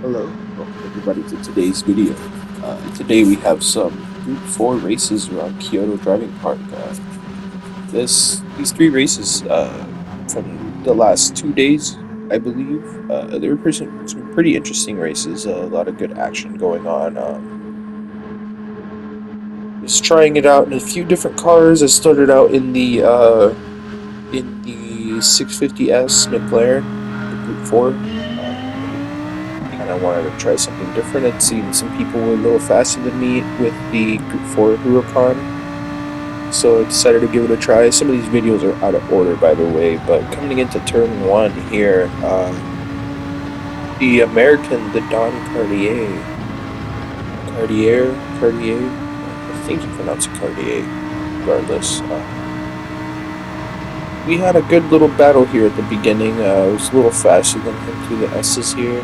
Hello, welcome everybody to today's video. Today we have some Group 4 races around Kyoto Driving Park. These three races from the last 2 days, I believe, they were some pretty interesting races. A lot of good action going on. Just trying it out in a few different cars. I started out in the 650S McLaren, the Group 4. Kind of wanted to try something different. I'd seen some people were a little faster than me with the Group 4 Huracan, so I decided to give it a try. Some of these videos are out of order, by the way, but coming into turn 1 here, the American, the Don Cartier, I think you pronounce it Cartier, regardless. We had a good little battle here at the beginning. I was a little faster than him through the S's here.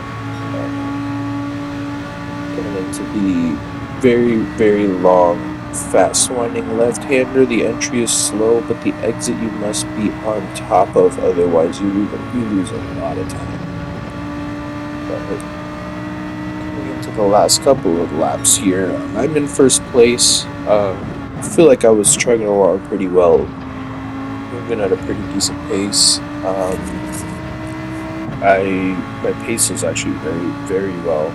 Coming into the very, very long, fast winding left-hander. The entry is slow, but the exit you must be on top of, otherwise you lose a lot of time. But coming into the last couple of laps here, I'm in first place. I feel like I was chugging along pretty well, moving at a pretty decent pace. My pace was actually very, very well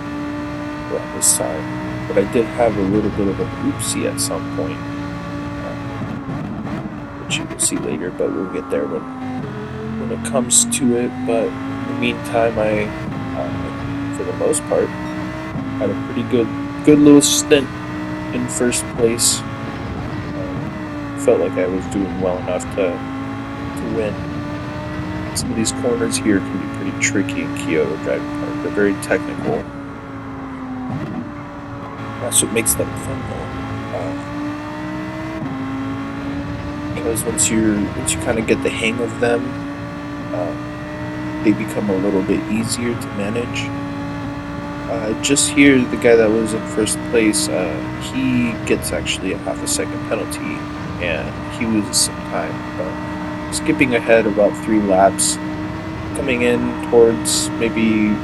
throughout this time, but I did have a little bit of an oopsie at some point, which you will see later. But we'll get there when it comes to it. But in the meantime, I, for the most part, had a pretty good little stint in first place. Felt like I was doing well enough to win. Some of these corners here can be pretty tricky in Kyoto Driving Park. They're very technical. That's what makes them fun, though. Because once you kind of get the hang of them, they become a little bit easier to manage. Just here, the guy that was in first place, he gets actually a half a second penalty, and he loses some time. But skipping ahead about 3 laps, coming in towards maybe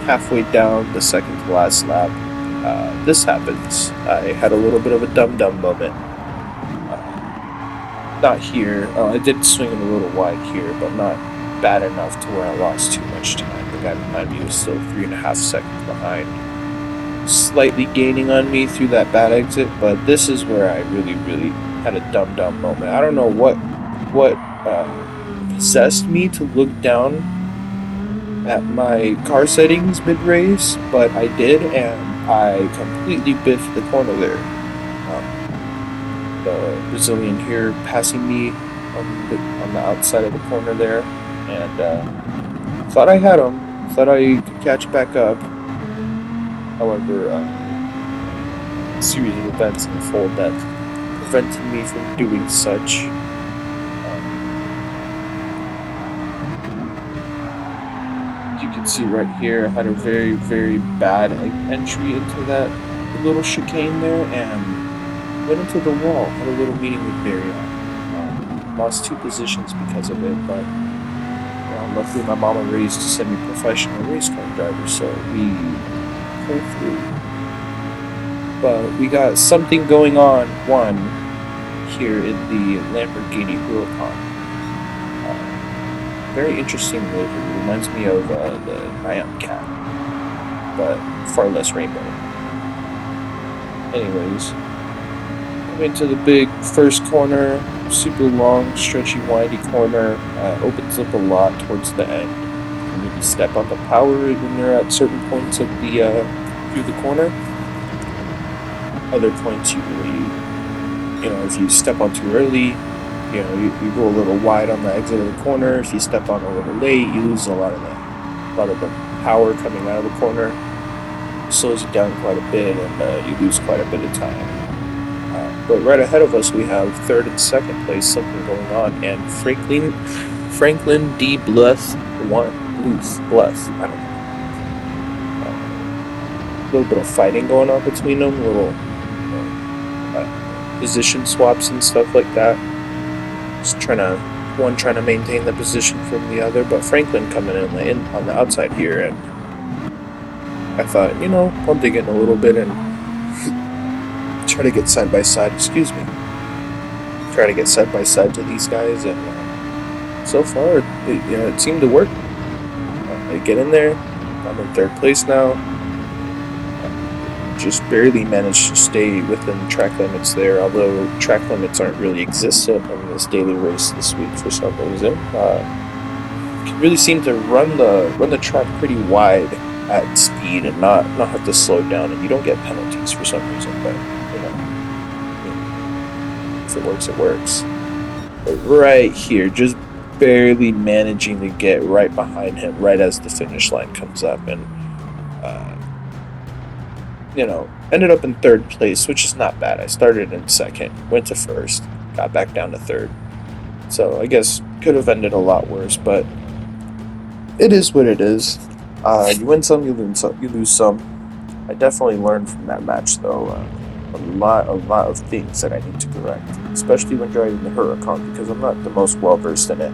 halfway down the second to last lap, this happens. I had a little bit of a dum-dum moment. Not here. I did swing it a little wide here, but not bad enough to where I lost too much time. The guy behind me was still 3.5 seconds behind, slightly gaining on me through that bad exit. But this is where I really, really had a dum-dum moment. I don't know what possessed me to look down at my car settings mid-race, but I did, and I completely biffed the corner there. The Brazilian here passing me on the outside of the corner there, and thought I had him, thought I could catch back up. However, a series of events unfold that prevented me from doing such. You can see right here, I had a very, very bad entry into that little chicane there, and went into the wall. Had a little meeting with Barry. Lost 2 positions because of it, but luckily my mama raised a semi-professional race car driver, so we pulled through. But we got something going on, here in the Lamborghini Huracan. Very interesting look. It reminds me of the Nyan Cat, but far less rainbow. Anyways, into the big first corner, super long, stretchy, windy corner, opens up a lot towards the end. You need to step on the power when you're at certain points of the through the corner. Other points you really, if you step on too early, you go a little wide on the exit of the corner. If you step on a little late, you lose a lot of the power coming out of the corner. It slows you down quite a bit, and you lose quite a bit of time. But right ahead of us, we have third and second place, something going on, and Franklin D. Bluth, I don't know. A little bit of fighting going on between them, little position swaps and stuff like that. Just trying to maintain the position from the other, but Franklin coming in on the outside here, and I thought, I'll dig in a little bit and try to get side by side. Excuse me. Try to get side by side to these guys, and so far, it seemed to work. I get in there. I'm in third place now. Just barely managed to stay within track limits there, although track limits aren't really existent in this daily race this week for some reason. Can really seem to run the track pretty wide at speed and not have to slow down, and you don't get penalties for some reason. But I mean, if it works, it works. But right here, just barely managing to get right behind him right as the finish line comes up, and uh, ended up in third place, which is not bad. I started in second, went to first, got back down to third. So I guess could have ended a lot worse, but it is what it is. You win some, you lose some. You lose some. I definitely learned from that match, though. A lot of things that I need to correct, especially when driving the Huracan, because I'm not the most well versed in it.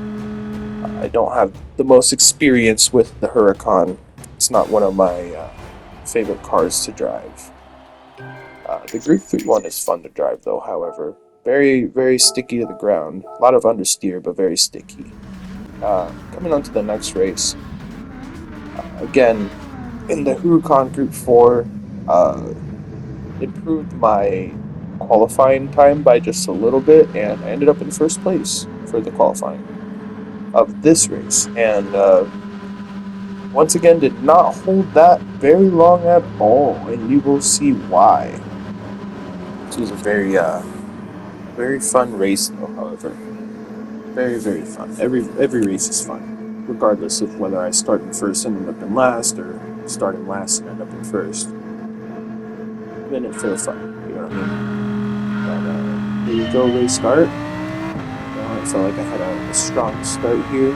I don't have the most experience with the Huracan. It's not one of my favorite cars to drive. The Group 3 one is fun to drive, though, however. Very, very sticky to the ground. A lot of understeer, but very sticky. Coming on to the next race. Again, in the Huracan Group 4, improved my qualifying time by just a little bit, and I ended up in first place for the qualifying of this race. And once again, did not hold that very long at all, and you will see why. This was a very fun race, though. However, very very fun. Every race is fun, regardless of whether I start in first and end up in last, or start in last and end up in first. I'm in it for the fun. You know what I mean? But here you go, race start. I felt like I had a strong start here.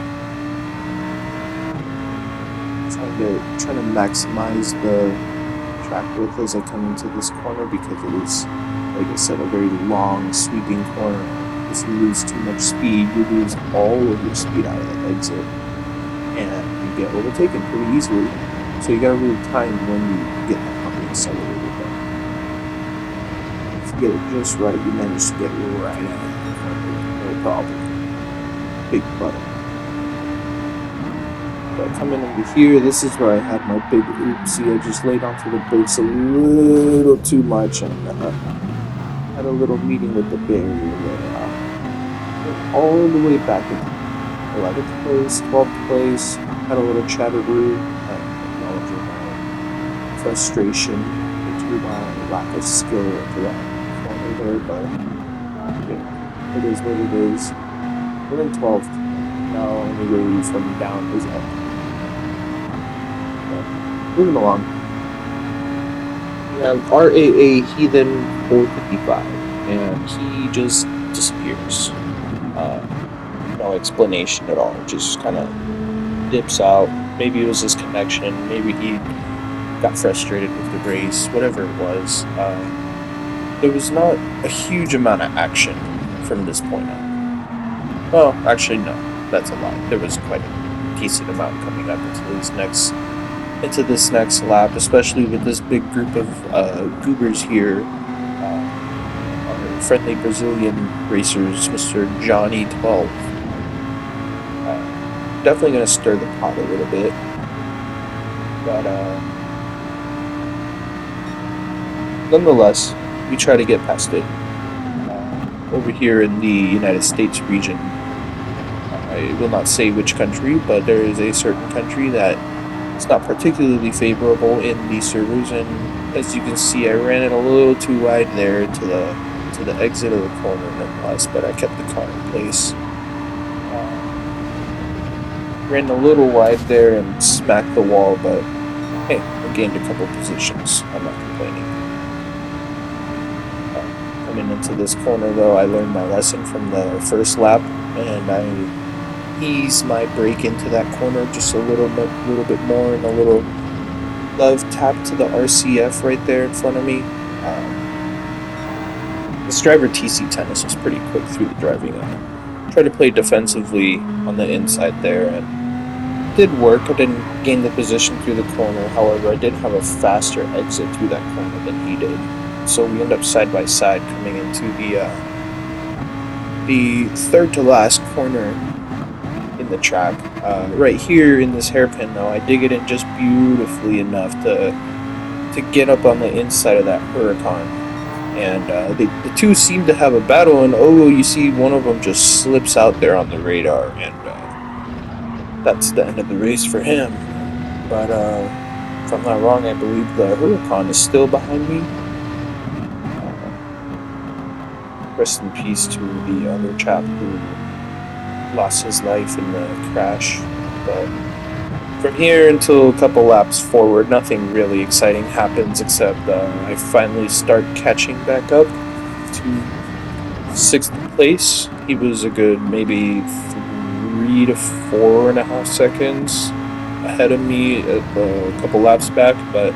Trying to maximize the track width as I come into this corner, because it is, like I said, a very long sweeping corner. If you lose too much speed, you lose all of your speed out of that exit, and you get overtaken pretty easily. So you gotta really time when you get that puppy accelerated. But if you get it just right, you manage to get right at it. No problem. Big button. But coming into here, this is where I had my big oopsie. I just laid onto the brakes a little too much, and had a little meeting with the barrier there. All the way back in 11th place, 12th place, had a little chatteroo, acknowledging my frustration into my lack of skill into that corner there, but it is what it is. We're in 12th. Now only way from down is up. Moving along. We have RAA Heathen 455, and he just disappears. No explanation at all. Just kind of dips out. Maybe it was his connection. Maybe he got frustrated with the race. Whatever it was. There was not a huge amount of action from this point on. Well, actually, no. That's a lie. There was quite a decent amount coming up into this next lap, especially with this big group of goobers here. Our friendly Brazilian racers, Mr. Johnny 12. Definitely going to stir the pot a little bit. But nonetheless, we try to get past it. Over here in the United States region, I will not say which country, but there is a certain country that it's not particularly favorable in these servers, and as you can see, I ran it a little too wide there to the exit of the corner nonetheless, but I kept the car in place. Ran a little wide there and smacked the wall, but hey, I gained a couple positions. I'm not complaining. Coming into this corner, though, I learned my lesson from the first lap, and I ease my brake into that corner just a little bit more, and a little love tap to the RCF right there in front of me. This driver TC Tennis was pretty quick through the driving. Tried to play defensively on the inside there, and did work. I didn't gain the position through the corner. However, I did have a faster exit through that corner than he did. So we end up side by side coming into the third to last corner in the track. Right here in this hairpin, though, I dig it in just beautifully enough to get up on the inside of that Huracan. And the two seem to have a battle, and oh, you see one of them just slips out there on the radar, and that's the end of the race for him. But if I'm not wrong, I believe the Huracan is still behind me. Rest in peace to the other chap who lost his life in the crash. But from here until a couple laps forward, nothing really exciting happens except I finally start catching back up to sixth place. He was a good maybe 3 to 4.5 seconds ahead of me a couple laps back, but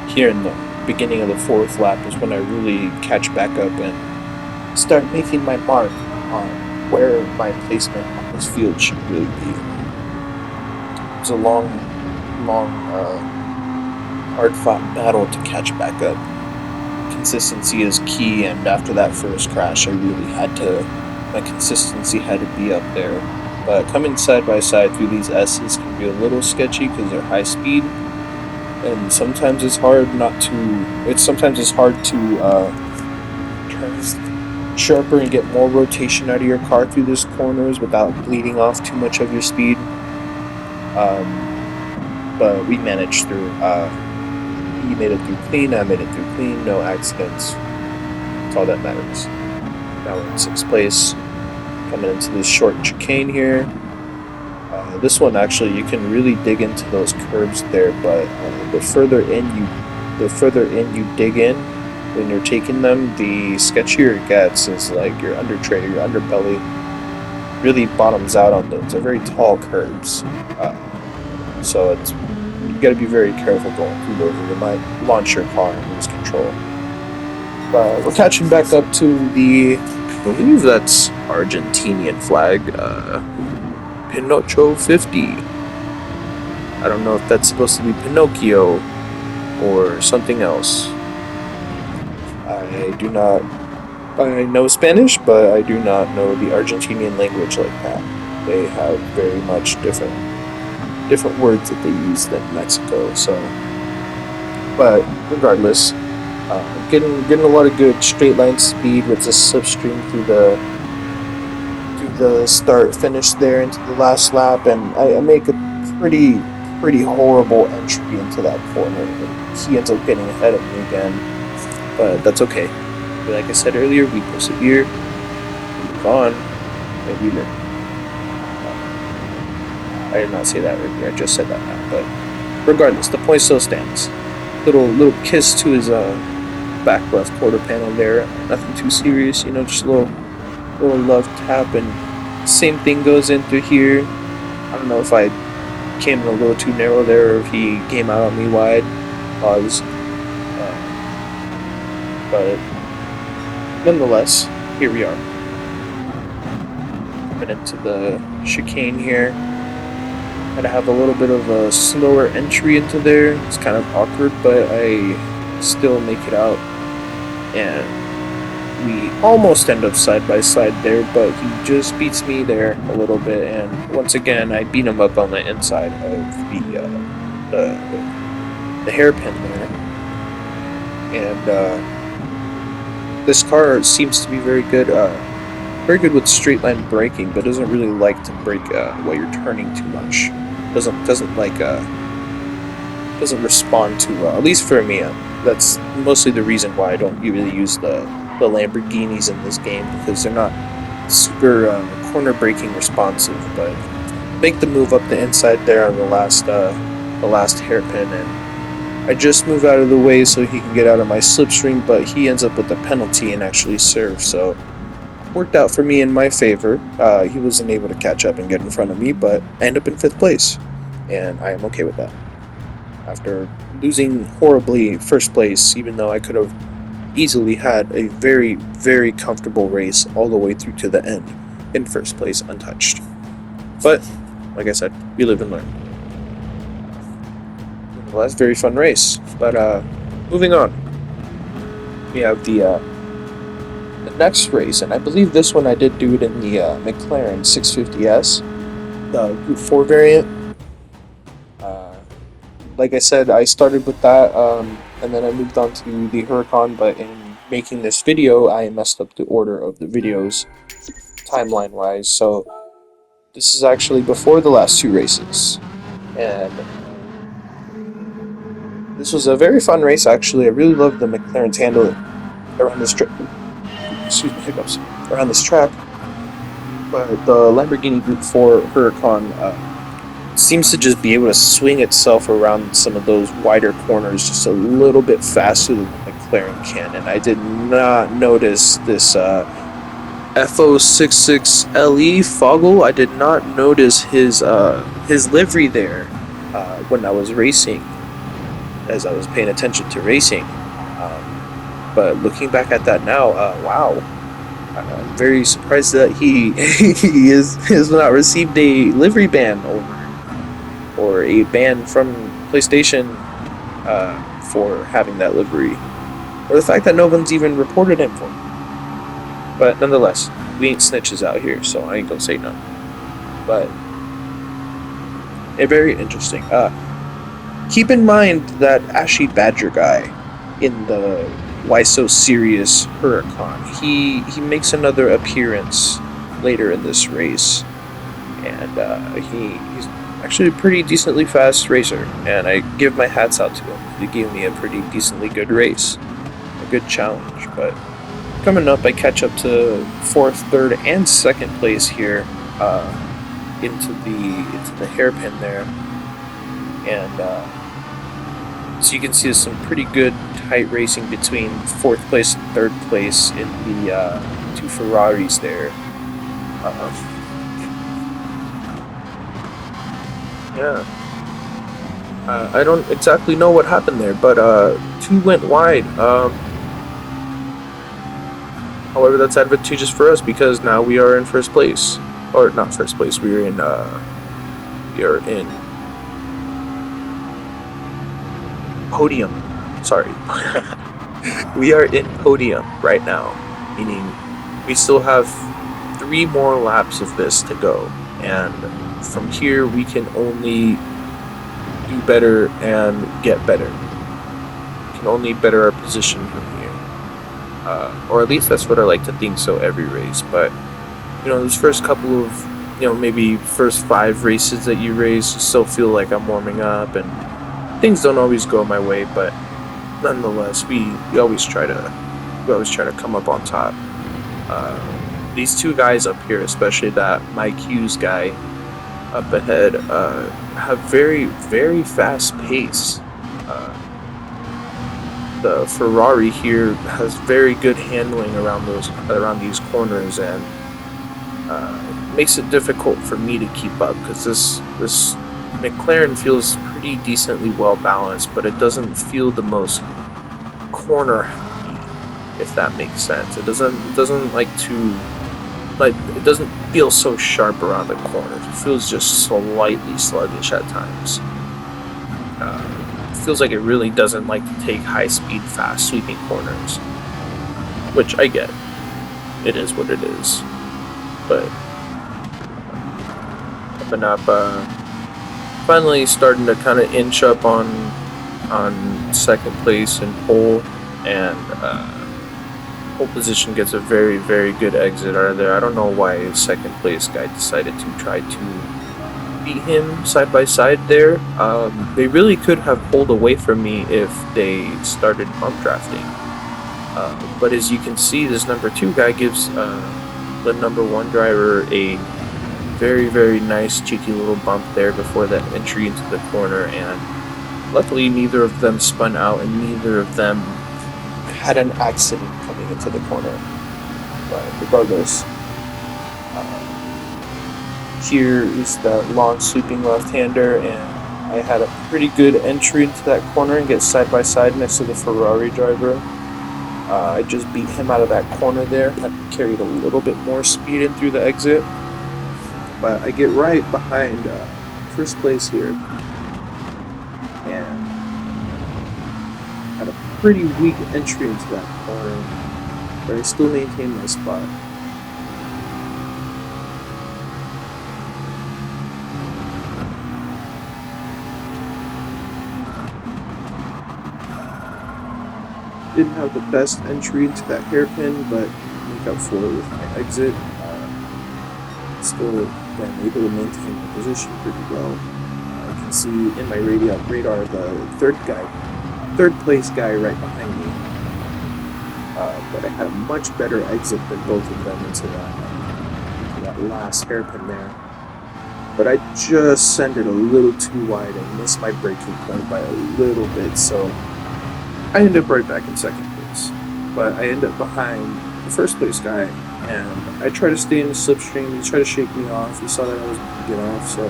here in the beginning of the fourth lap is when I really catch back up and start making my mark on where my placement on this field should really be. It was a long, hard-fought battle to catch back up. Consistency is key, and after that first crash, I really my consistency had to be up there. But coming side by side through these S's can be a little sketchy because they're high speed, and sometimes it's hard to turn sharper and get more rotation out of your car through these corners without bleeding off too much of your speed. But we managed through. He made it through clean, I made it through clean, no accidents. That's all that matters. Now we're in sixth place, coming into this short chicane here. This one actually, you can really dig into those curves there, but the further in you dig in when you're taking them, the sketchier it gets. Is like your undertrailer, your underbelly really bottoms out on those. They're very tall curves, so you got to be very careful going through those, or you might launch your car and lose control. But we're catching back up to I believe that's Argentinian flag, Pinocchio 50. I don't know if that's supposed to be Pinocchio or something else. I know Spanish, but I do not know the Argentinian language like that. They have very much different words that they use than Mexico. So, but regardless, getting a lot of good straight line speed with the slipstream through the start finish there into the last lap, and I make a pretty horrible entry into that corner. And he ends up getting ahead of me again, but that's okay. Like I said earlier, we persevere, we move on, and we learn. I did not say that earlier, I just said that now, but regardless, the point still stands. Little kiss to his back left quarter panel there, nothing too serious, just a little love tap, and same thing goes in through here. I don't know if I came in a little too narrow there, or if he came out on me wide. But nonetheless, here we are. Coming into the chicane here. Gotta have a little bit of a slower entry into there. It's kind of awkward, but I still make it out. And we almost end up side by side there, but he just beats me there a little bit. And once again, I beat him up on the inside of the hairpin there. And this car seems to be very good with straight line braking, but doesn't really like to brake while you're turning too much. Doesn't respond too well. At least for me, that's mostly the reason why I don't really use the Lamborghinis in this game, because they're not super corner braking responsive. But make the move up the inside there on the last hairpin, and I just move out of the way so he can get out of my slipstream, but he ends up with a penalty and actually serves. So worked out for me in my favor. He wasn't able to catch up and get in front of me, but I end up in 5th place, and I am okay with that. After losing horribly first place, even though I could have easily had a very, very comfortable race all the way through to the end in first place untouched. But like I said, we live and learn. Well, that's a very fun race. But moving on, we have the next race, and I believe this one I did do it in the McLaren 650S, the Group 4 variant. Uh, like I said, I started with that, and then I moved on to the Huracan. But in making this video, I messed up the order of the videos timeline wise. So this is actually before the last two races, and this was a very fun race. Actually, I really loved the McLaren's handling around this track. Excuse me, hiccups around this track. But the Lamborghini Group 4 Huracan seems to just be able to swing itself around some of those wider corners just a little bit faster than the McLaren can. And I did not notice this FO66LE Foggle. I did not notice his livery there when I was racing, as I was paying attention to racing. But looking back at that now, wow. I'm very surprised that he has not received a livery ban or a ban from PlayStation for having that livery, or the fact that no one's even reported him for it. But nonetheless, we ain't snitches out here, so I ain't gonna say no. But very interesting. Keep in mind that Ashy Badger guy in the Why So Serious Huracan. He makes another appearance later in this race, and he's actually a pretty decently fast racer, and I give my hats out to him. He gave me a pretty decently good race, a good challenge. But coming up, I catch up to 4th, 3rd, and 2nd place here into the hairpin there, and so you can see there's some pretty good tight racing between 4th place and 3rd place in the two Ferraris there. Yeah. I don't exactly know what happened there, but two went wide. However, that's advantageous for us because now we are in 1st place, or not 1st place. We are in podium. Sorry. We are in podium right now, meaning we still have 3 more laps of this to go, and from here we can only do better and get better. We can only better our position from here, or at least that's what I like to think. So every race, but those first couple of maybe first 5 races that you race, you still feel like I'm warming up, and things don't always go my way, but nonetheless, we always try to come up on top. These two guys up here, especially that Mike Hughes guy up ahead, have very, very fast pace. The Ferrari here has very good handling around these corners, and makes it difficult for me to keep up because this McLaren feels pretty decently well balanced, but it doesn't feel the most corner happy, if that makes sense. It doesn't it doesn't feel so sharp around the corners. It feels just slightly sluggish at times. It feels like it really doesn't like to take high speed, fast sweeping corners, which I get. It is what it is. But coming up, finally starting to kind of inch up on 2nd place in pole, and pole position gets a very, very good exit out of there. I don't know why a 2nd place guy decided to try to beat him side by side there. They really could have pulled away from me if they started bump drafting. But as you can see, this number 2 guy gives the number 1 driver a very, very nice cheeky little bump there before that entry into the corner, and luckily neither of them spun out and neither of them had an accident coming into the corner. But regardless, here is the long sweeping left-hander, and I had a pretty good entry into that corner and get side by side next to the Ferrari driver. I just beat him out of that corner there. I carried a little bit more speed in through the exit. but I get right behind first place here, and had a pretty weak entry into that corner, but I still maintained my spot. Didn't have the best entry into that hairpin, but make up for it with my exit. Still been able to maintain my position pretty well. I can see in my radar the third place guy right behind me. But I had a much better exit than both of them into that last hairpin there. But I just sent it a little too wide and missed my braking point by a little bit, so I ended up right back in second place. But I ended up behind the first place guy, and I tried to stay in the slipstream. He tried to shake me off. He saw that I was going to get off, so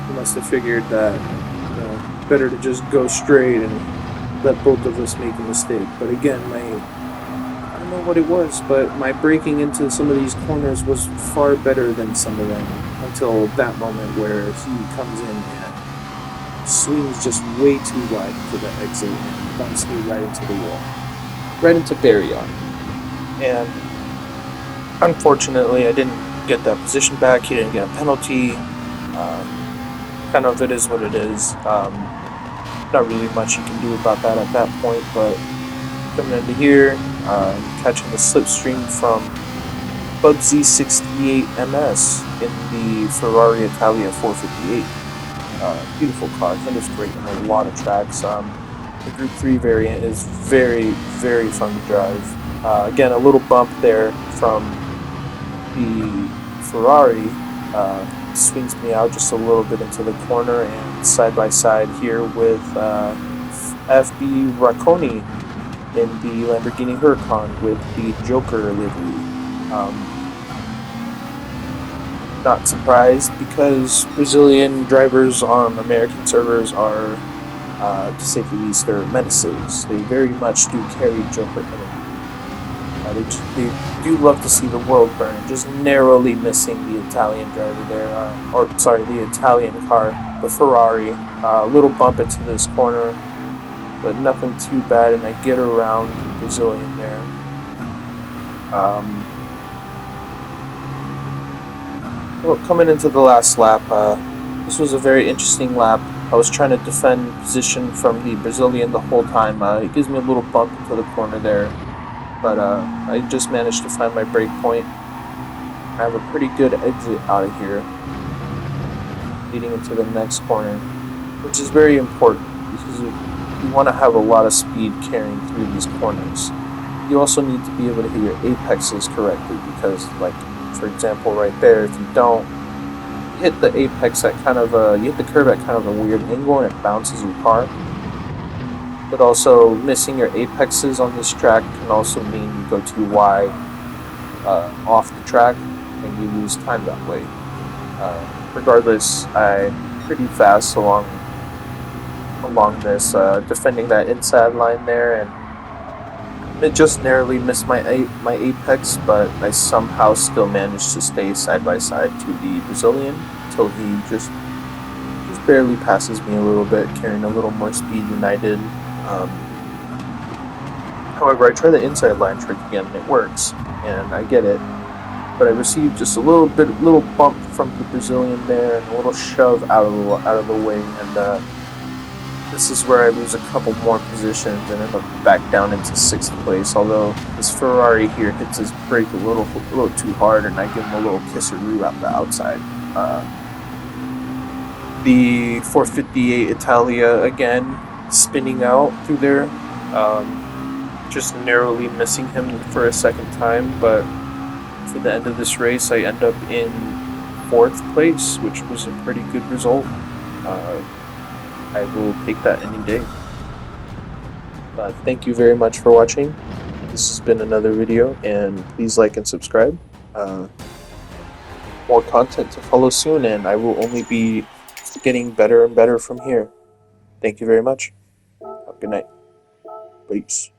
he must have figured that, better to just go straight and let both of us make a mistake. But again, I don't know what it was, but my braking into some of these corners was far better than some of them until that moment where he comes in and swings just way too wide for the exit and bumps me right into the wall, right into Baryon. And unfortunately, I didn't get that position back. He didn't get a penalty. Kind of, it is what it is. Not really much you can do about that at that point, but coming into here, catching the slipstream from Bugsy68 MS in the Ferrari Italia 458. Beautiful car. I think it's great on a lot of tracks. The Group 3 variant is very, very fun to drive. Again, a little bump there from the Ferrari swings me out just a little bit into the corner, and side by side here with FB Racconi in the Lamborghini Huracan with the Joker livery. Not surprised, because Brazilian drivers on American servers are, to say the least, they're menaces. They very much do carry Joker energy. They do love to see the world burn, just narrowly missing the Italian driver there, the Italian car, the Ferrari. A little bump into this corner, but nothing too bad, and I get around the Brazilian there. Well, coming into the last lap, this was a very interesting lap. I was trying to defend position from the Brazilian the whole time. It gives me a little bump into the corner there, but I just managed to find my brake point. I have a pretty good exit out of here, leading into the next corner, which is very important because you want to have a lot of speed carrying through these corners. You also need to be able to hit your apexes correctly, because, like, for example, right there, if you don't, you hit the apex at you hit the curb at kind of a weird angle and it bounces your car. But also, missing your apexes on this track can also mean you go too wide off the track and you lose time that way. Regardless, I'm pretty fast along this, defending that inside line there, and it just narrowly missed my apex, but I somehow still managed to stay side by side to the Brazilian until he just barely passes me a little bit, carrying a little more speed than I did. However, I try the inside line trick again, and it works, and I get it. But I received just a little bump from the Brazilian there, and a little shove out of the way, and this is where I lose a couple more positions and end up back down into 6th place. Although this Ferrari here hits his brake a little too hard, and I give him a little kisseroo at the outside. The 458 Italia again spinning out through there, just narrowly missing him for a second time. But for the end of this race, I end up in 4th place, which was a pretty good result. I will take that any day. Thank you very much for watching. This has been another video, and please like and subscribe. More content to follow soon, and I will only be getting better and better from here. Thank you very much. Have a good night. Peace.